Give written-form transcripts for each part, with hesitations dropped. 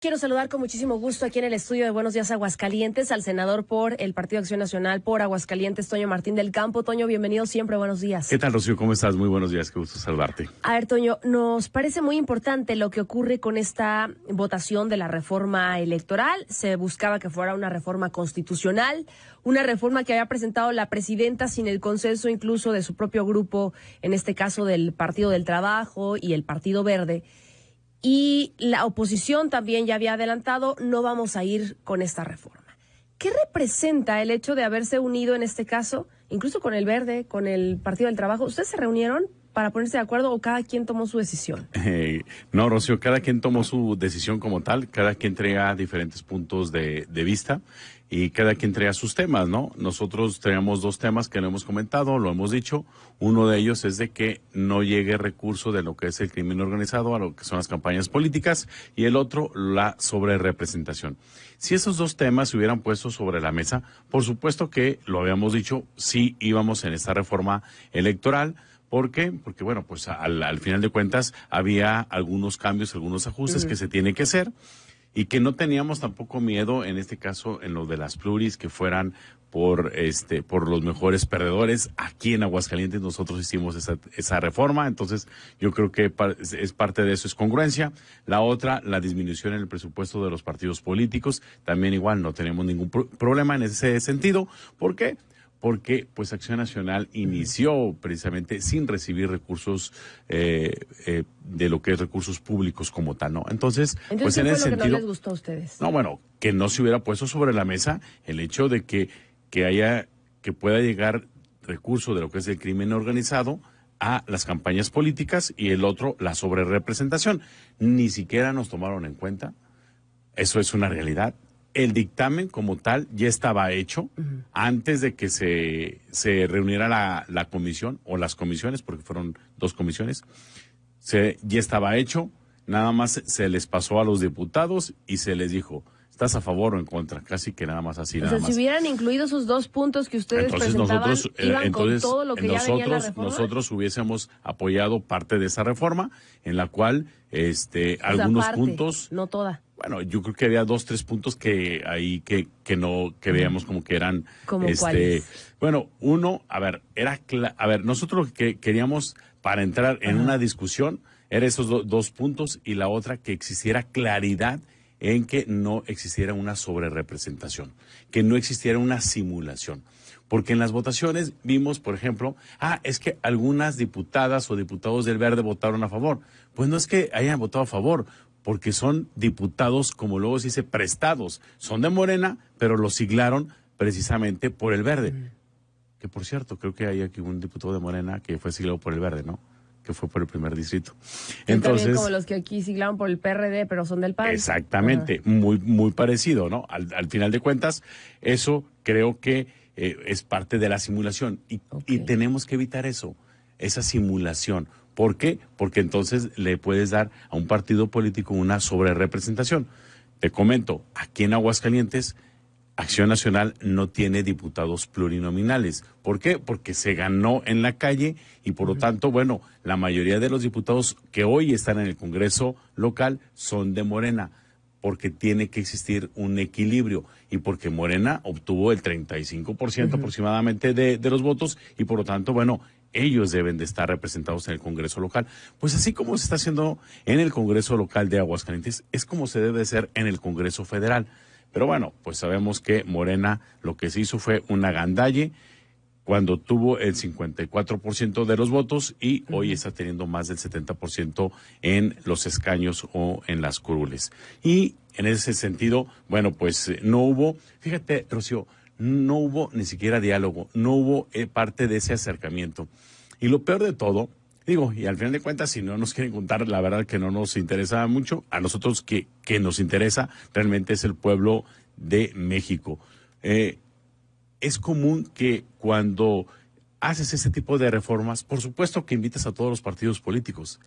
Quiero saludar con muchísimo gusto aquí en el estudio de Buenos Días Aguascalientes al senador por el Partido Acción Nacional por Aguascalientes, Toño Martín del Campo. Toño, bienvenido siempre, buenos días. ¿Qué tal, Rocío? ¿Cómo estás? Muy buenos días, qué gusto saludarte. A ver, Toño, nos parece muy importante lo que ocurre con esta votación de la reforma electoral. Se buscaba que fuera una reforma constitucional, una reforma que había presentado la presidenta sin el consenso incluso de su propio grupo, en este caso del Partido del Trabajo y el Partido Verde. Y la oposición también ya había adelantado, no vamos a ir con esta reforma. ¿Qué representa el hecho de haberse unido en este caso, incluso con el Verde, con el Partido del Trabajo? ¿Ustedes se reunieron para ponerse de acuerdo o cada quien tomó su decisión? No, Rocío, cada quien tomó su decisión como tal, cada quien traía diferentes puntos de vista y cada quien traía sus temas, ¿no? Nosotros traíamos dos temas que no hemos comentado, lo hemos dicho. Uno de ellos es de que no llegue recurso de lo que es el crimen organizado a lo que son las campañas políticas y el otro, la sobrerepresentación. Si esos dos temas se hubieran puesto sobre la mesa, por supuesto que, lo habíamos dicho, sí íbamos en esta reforma electoral. ¿Por qué? Porque, bueno, pues al final de cuentas había algunos cambios, algunos ajustes que se tienen que hacer y que no teníamos tampoco miedo, en este caso, en lo de las pluris, que fueran por los mejores perdedores. Aquí en Aguascalientes nosotros hicimos esa reforma, entonces yo creo que es parte de eso, es congruencia. La otra, la disminución en el presupuesto de los partidos políticos, también igual no tenemos ningún problema en ese sentido. ¿Por qué? Porque pues Acción Nacional inició precisamente sin recibir recursos de lo que es recursos públicos como tal, ¿no? Entonces pues en ese sentido, ¿qué no les gustó a ustedes? No, bueno, que no se hubiera puesto sobre la mesa el hecho de que pueda llegar recurso de lo que es el crimen organizado a las campañas políticas y el otro, la sobrerepresentación. Ni siquiera nos tomaron en cuenta. Eso es una realidad. El dictamen como tal ya estaba hecho antes de que se reuniera la comisión o las comisiones, porque fueron dos comisiones. Ya estaba hecho, nada más se les pasó a los diputados y se les dijo, ¿estás a favor o en contra? Casi que nada más así, nada más. Si hubieran incluido esos dos puntos que ustedes presentaban, iban con todo lo que ya venía en la reforma. Nosotros hubiésemos apoyado parte de esa reforma, en la cual algunos puntos... No toda. Bueno, yo creo que había 2, 3 puntos que veíamos como que eran... ¿Cómo cuáles? Bueno, uno, nosotros lo que queríamos para entrar en una discusión era esos dos puntos, y la otra, que existiera claridad en que no existiera una sobrerepresentación, que no existiera una simulación. Porque en las votaciones vimos, por ejemplo, es que algunas diputadas o diputados del Verde votaron a favor. Pues no es que hayan votado a favor, porque son diputados, como luego se dice, prestados. Son de Morena, pero los siglaron precisamente por el Verde. Que por cierto, creo que hay aquí un diputado de Morena que fue siglado por el Verde, ¿no? Que fue por el primer distrito. Entonces, también como los que aquí siglaron por el PRD, pero son del PAN. Exactamente, muy parecido, ¿no? Al final de cuentas, eso creo que es parte de la simulación y tenemos que evitar eso, esa simulación. ¿Por qué? Porque entonces le puedes dar a un partido político una sobrerepresentación. Te comento, aquí en Aguascalientes, Acción Nacional no tiene diputados plurinominales. ¿Por qué? Porque se ganó en la calle y por lo tanto, bueno, la mayoría de los diputados que hoy están en el Congreso local son de Morena, porque tiene que existir un equilibrio y porque Morena obtuvo el 35% aproximadamente de los votos y por lo tanto, bueno, ellos deben de estar representados en el Congreso local. Pues así como se está haciendo en el Congreso local de Aguascalientes, es como se debe hacer en el Congreso federal. Pero bueno, pues sabemos que Morena lo que se hizo fue un agandalle cuando tuvo el 54% de los votos y hoy está teniendo más del 70% en los escaños o en las curules. Y en ese sentido, bueno, pues no hubo, fíjate, Rocío, no hubo ni siquiera diálogo, no hubo parte de ese acercamiento. Y lo peor de todo, digo, y al final de cuentas, si no nos quieren contar, la verdad que no nos interesa mucho. A nosotros que nos interesa realmente es el pueblo de México. Es común que cuando haces ese tipo de reformas, por supuesto que invitas a todos los partidos políticos.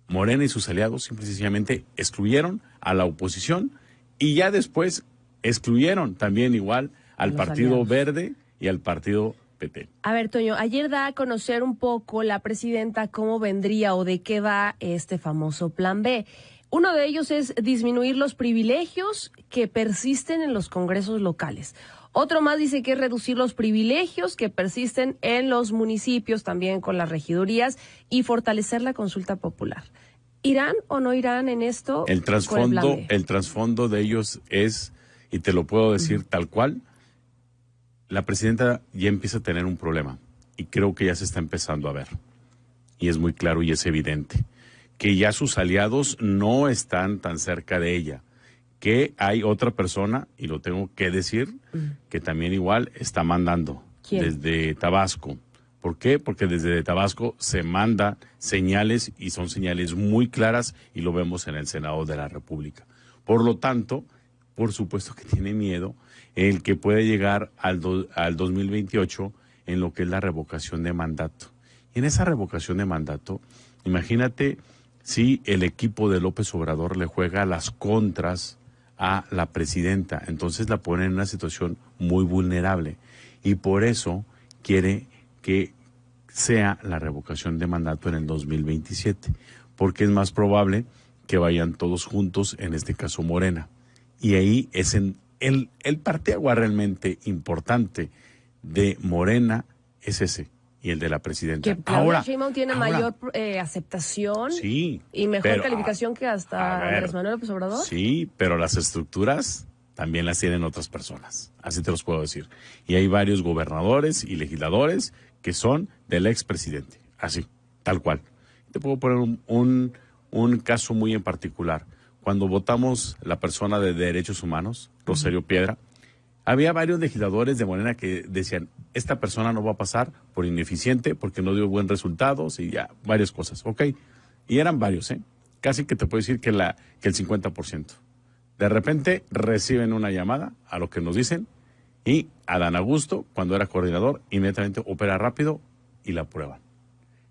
Morena y sus aliados simple y sencillamente excluyeron a la oposición y ya después excluyeron también igual al Partido Verde y al Partido PT. A ver, Toño, ayer da a conocer un poco la presidenta cómo vendría o de qué va este famoso plan B. Uno de ellos es disminuir los privilegios que persisten en los congresos locales. Otro más dice que es reducir los privilegios que persisten en los municipios, también con las regidurías, y fortalecer la consulta popular. ¿Irán o no irán en esto? El trasfondo de ellos es, y te lo puedo decir tal cual, la presidenta ya empieza a tener un problema, y creo que ya se está empezando a ver. Y es muy claro y es evidente que ya sus aliados no están tan cerca de ella, que hay otra persona, y lo tengo que decir, que también igual está mandando. ¿Quién? Desde Tabasco. ¿Por qué? Porque desde Tabasco se mandan señales y son señales muy claras y lo vemos en el Senado de la República. Por lo tanto, por supuesto que tiene miedo el que puede llegar al 2028 en lo que es la revocación de mandato. Y en esa revocación de mandato, imagínate si el equipo de López Obrador le juega las contras a la presidenta, entonces la pone en una situación muy vulnerable y por eso quiere que sea la revocación de mandato en el 2027, porque es más probable que vayan todos juntos, en este caso Morena. Y ahí es el parteaguas realmente importante de Morena es ese, y el de la presidenta. Que Claudia Sheinbaum tiene mayor aceptación, sí, y mejor calificación que hasta Andrés Manuel López Obrador. Sí, pero las estructuras también las tienen otras personas, así te los puedo decir. Y hay varios gobernadores y legisladores que son del expresidente, así, tal cual. Te puedo poner un caso muy en particular. Cuando votamos la persona de Derechos Humanos, Rosario Piedra, había varios legisladores de Morena que decían, esta persona no va a pasar por ineficiente, porque no dio buen resultados y ya, varias cosas, ¿ok? Y eran varios, casi que te puedo decir que el 50%. De repente reciben una llamada a lo que nos dicen y Adán Augusto, cuando era coordinador, inmediatamente opera rápido y la aprueban.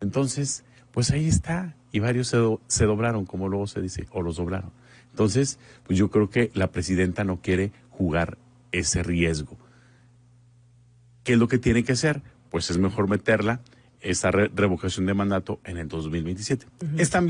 Entonces, pues ahí está, y varios se doblaron, como luego se dice, o los doblaron. Entonces, pues yo creo que la presidenta no quiere jugar ese riesgo. ¿Qué es lo que tiene que hacer? Pues es mejor meterla, esa revocación de mandato, en el 2027. Están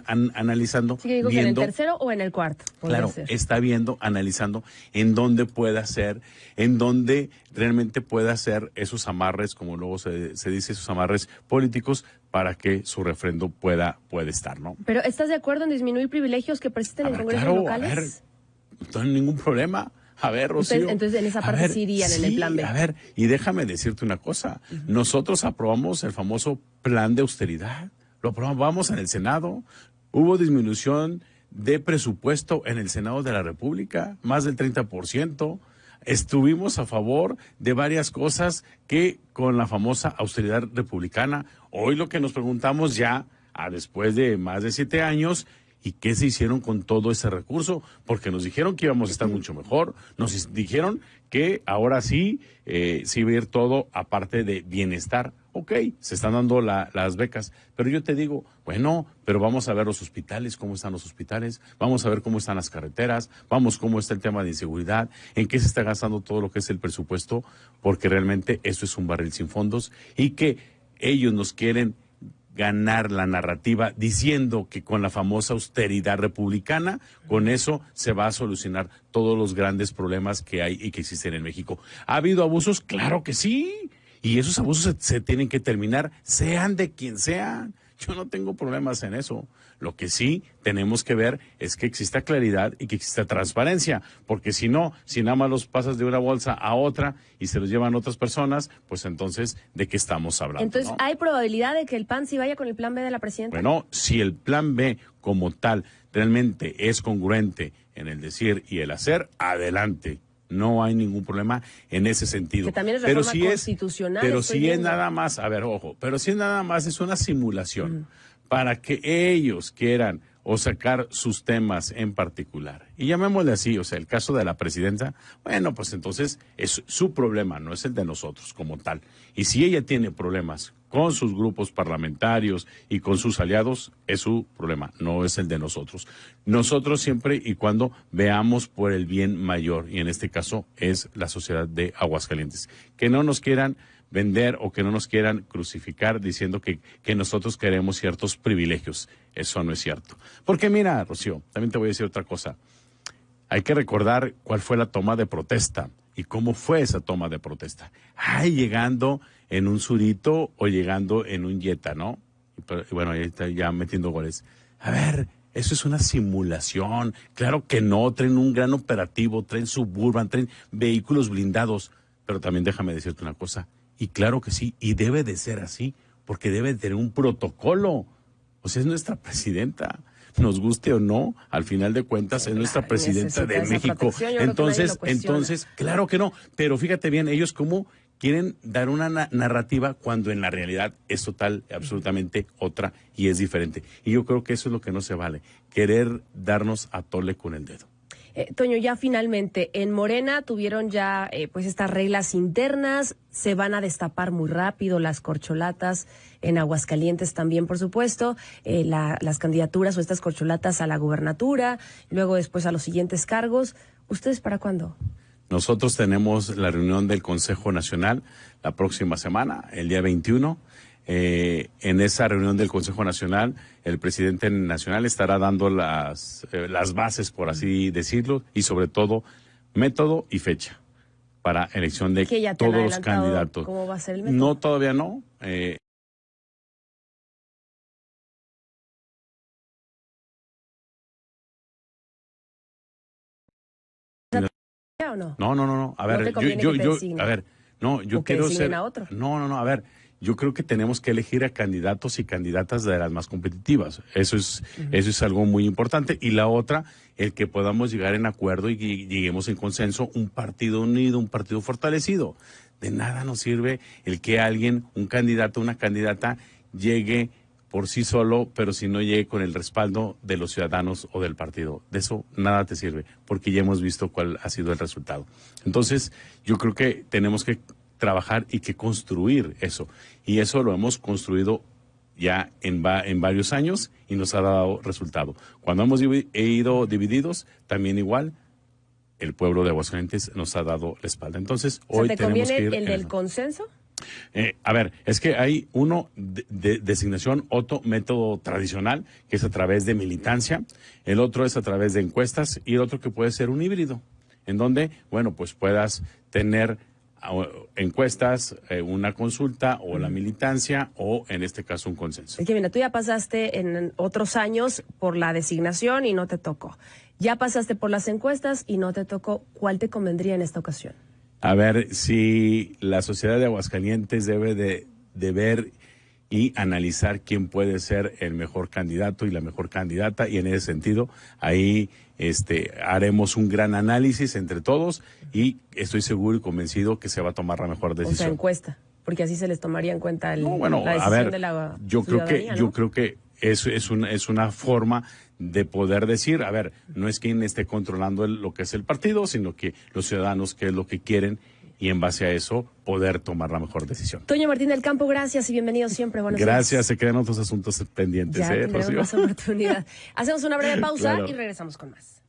analizando. Sí, digo viendo, que en el tercero o en el cuarto. Claro, está analizando en dónde puede hacer, en dónde realmente puede hacer esos amarres, como luego se dice, esos amarres políticos, para que su refrendo pueda estar, ¿no? Pero ¿estás de acuerdo en disminuir privilegios que persisten en congresos locales? A ver, no hay ningún problema. A ver, Rocío. Entonces en esa parte sí irían en el plan B. A ver, y déjame decirte una cosa. Nosotros aprobamos el famoso plan de austeridad. Lo aprobamos en el Senado. Hubo disminución de presupuesto en el Senado de la República, más del 30%. Estuvimos a favor de varias cosas que con la famosa austeridad republicana. Hoy lo que nos preguntamos ya, después de más de 7 años, ¿y qué se hicieron con todo ese recurso? Porque nos dijeron que íbamos a estar mucho mejor, nos dijeron que ahora sí, sí iba a ir todo aparte de bienestar. Ok, se están dando las becas, pero yo te digo, bueno, pero vamos a ver los hospitales, cómo están los hospitales, vamos a ver cómo están las carreteras, cómo está el tema de inseguridad, en qué se está gastando todo lo que es el presupuesto, porque realmente esto es un barril sin fondos y que ellos nos quieren ganar la narrativa diciendo que con la famosa austeridad republicana, con eso se va a solucionar todos los grandes problemas que hay y que existen en México. ¿Ha habido abusos? Claro que sí. Y esos abusos se tienen que terminar, sean de quien sean. Yo no tengo problemas en eso. Lo que sí tenemos que ver es que exista claridad y que exista transparencia, porque si no, si nada más los pasas de una bolsa a otra y se los llevan otras personas, pues entonces, ¿de qué estamos hablando? Entonces, ¿no? ¿hay probabilidad de que el PAN sí vaya con el plan B de la presidenta? Bueno, si el plan B como tal realmente es congruente en el decir y el hacer, adelante. No hay ningún problema en ese sentido. Que también es reforma constitucional. Pero si es nada más, a ver, ojo, pero si es nada más, es una simulación para que ellos quieran o sacar sus temas en particular. Y llamémosle así, o sea, el caso de la presidenta, bueno, pues entonces es su problema, no es el de nosotros como tal. Y si ella tiene problemas con sus grupos parlamentarios y con sus aliados, es su problema, no es el de nosotros. Nosotros siempre y cuando veamos por el bien mayor, y en este caso es la sociedad de Aguascalientes. Que no nos quieran vender o que no nos quieran crucificar diciendo que nosotros queremos ciertos privilegios. Eso no es cierto. Porque mira, Rocío, también te voy a decir otra cosa. Hay que recordar cuál fue la toma de protesta y cómo fue esa toma de protesta. Ay, llegando en un surito o llegando en un Jetta, ¿no? Y bueno, ahí está ya metiendo goles. A ver, eso es una simulación. Claro que no, traen un gran operativo, traen Suburban, traen vehículos blindados. Pero también déjame decirte una cosa. Y claro que sí, y debe de ser así, porque debe de tener un protocolo. O sea, es nuestra presidenta. Nos guste o no, al final de cuentas es nuestra presidenta de México. Entonces, claro que no. Pero fíjate bien, ellos cómo quieren dar una narrativa cuando en la realidad es total, absolutamente otra y es diferente. Y yo creo que eso es lo que no se vale, querer darnos a tole con el dedo. Toño, ya finalmente, en Morena tuvieron ya pues estas reglas internas, se van a destapar muy rápido las corcholatas, en Aguascalientes también, por supuesto, las candidaturas o estas corcholatas a la gubernatura, luego después a los siguientes cargos. ¿Ustedes para cuándo? Nosotros tenemos la reunión del Consejo Nacional la próxima semana, el día 21. En esa reunión del Consejo Nacional, el presidente nacional estará dando las bases, por así decirlo, y sobre todo método y fecha para elección de todos los candidatos. ¿Cómo va a ser el método? No, todavía no. ¿O no? No. A ver, yo quiero ser. A ver. Yo creo que tenemos que elegir a candidatos y candidatas de las más competitivas. Eso es algo muy importante. Y la otra, el que podamos llegar en acuerdo y lleguemos en consenso, un partido unido, un partido fortalecido. De nada nos sirve el que alguien, un candidato, una candidata, llegue por sí solo, pero si no llegue con el respaldo de los ciudadanos o del partido. De eso nada te sirve, porque ya hemos visto cuál ha sido el resultado. Entonces, yo creo que tenemos que trabajar y que construir eso. Y eso lo hemos construido ya en varios años y nos ha dado resultado. Cuando hemos ido divididos, también igual, el pueblo de Aguascalientes nos ha dado la espalda. Entonces, hoy tenemos que ir... ¿Te conviene el del consenso? A ver, es que hay uno de designación, otro método tradicional, que es a través de militancia, el otro es a través de encuestas y el otro que puede ser un híbrido, en donde, bueno, pues puedas tener encuestas, una consulta o la militancia o en este caso un consenso. Es que mira, tú ya pasaste en otros años por la designación y no te tocó. Ya pasaste por las encuestas y no te tocó. ¿Cuál te convendría en esta ocasión? A ver, si la sociedad de Aguascalientes debe de ver y analizar quién puede ser el mejor candidato y la mejor candidata, y en ese sentido ahí haremos un gran análisis entre todos y estoy seguro y convencido que se va a tomar la mejor decisión. O sea, encuesta, porque así se les tomaría en cuenta la decisión a ver, de la yo creo que eso es una forma de poder decir, a ver, no es quien esté controlando lo que es el partido, sino que los ciudadanos qué es lo que quieren y en base a eso poder tomar la mejor decisión. Toño Martín del Campo, gracias y bienvenido siempre. Buenos Gracias, días. Se quedan otros asuntos pendientes. Ya tendremos más oportunidad. Hacemos una breve pausa Claro. y regresamos con más.